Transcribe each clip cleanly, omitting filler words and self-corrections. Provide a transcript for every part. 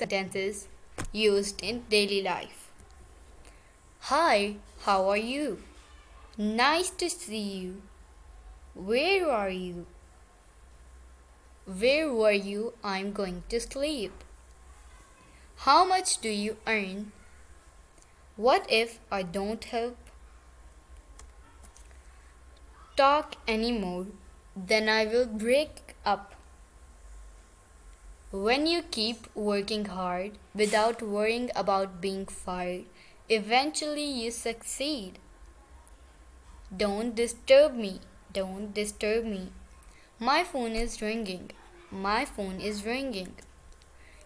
sentences used in daily life. Hi, how are you? Nice to see you. Where are you? Where were you? I'm going to sleep. How much do you earn? What if I don't help? Talk anymore, then I will break up. When you keep working hard without worrying about being fired, eventually you succeed. Don't disturb me. Don't disturb me. My phone is ringing. My phone is ringing.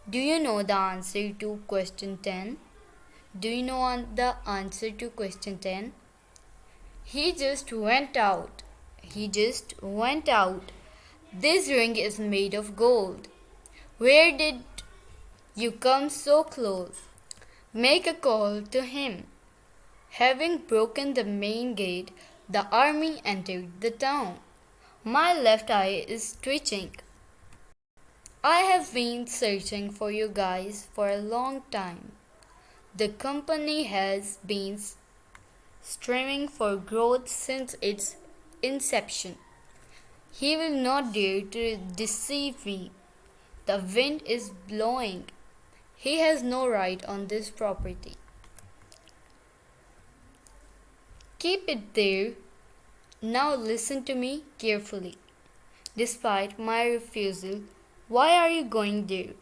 Do you know the answer to question 10? Do you know the answer to question 10? He just went out. He just went out. This ring is made of gold. Where did you come so close? Make a call to him. Having broken the main gate, the army entered the town. My left eye is twitching. I have been searching for you guys for a long time. The company has been striving for growth since its inception. He will not dare to deceive me. The wind is blowing. He has no right on this property. Keep it there. Now listen to me carefully. Despite my refusal, why are you going there?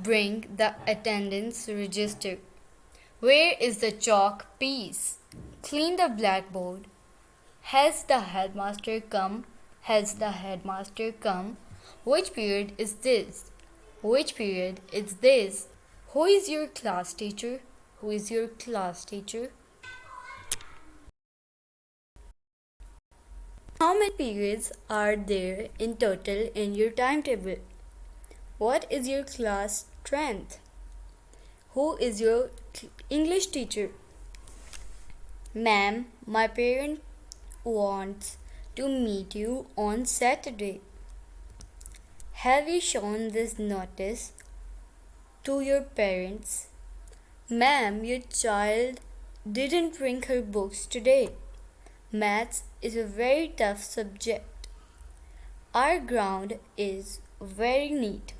Bring the attendance register. Where is the chalk piece? Clean the blackboard. Has the headmaster come? Has the headmaster come? Which period is this? Which period is this? Who is your class teacher? Who is your class teacher? How many periods are there in total in your timetable? What is your class strength? Who is your English teacher? Ma'am, my parent wants to meet you on Saturday. Have you shown this notice to your parents? Ma'am, your child didn't bring her books today. Maths is a very tough subject. Our ground is very neat.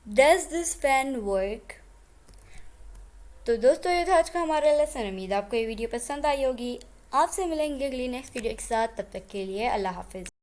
Does this fan work? तो दोस्तों ये था आज का हमारा lesson. उम्मीद आपको ये वीडियो पसंद आई होगी। आपसे मिलेंगे अगली नेक्स्ट वीडियो के साथ। तब तक के लिए अल्लाह हाफिज़।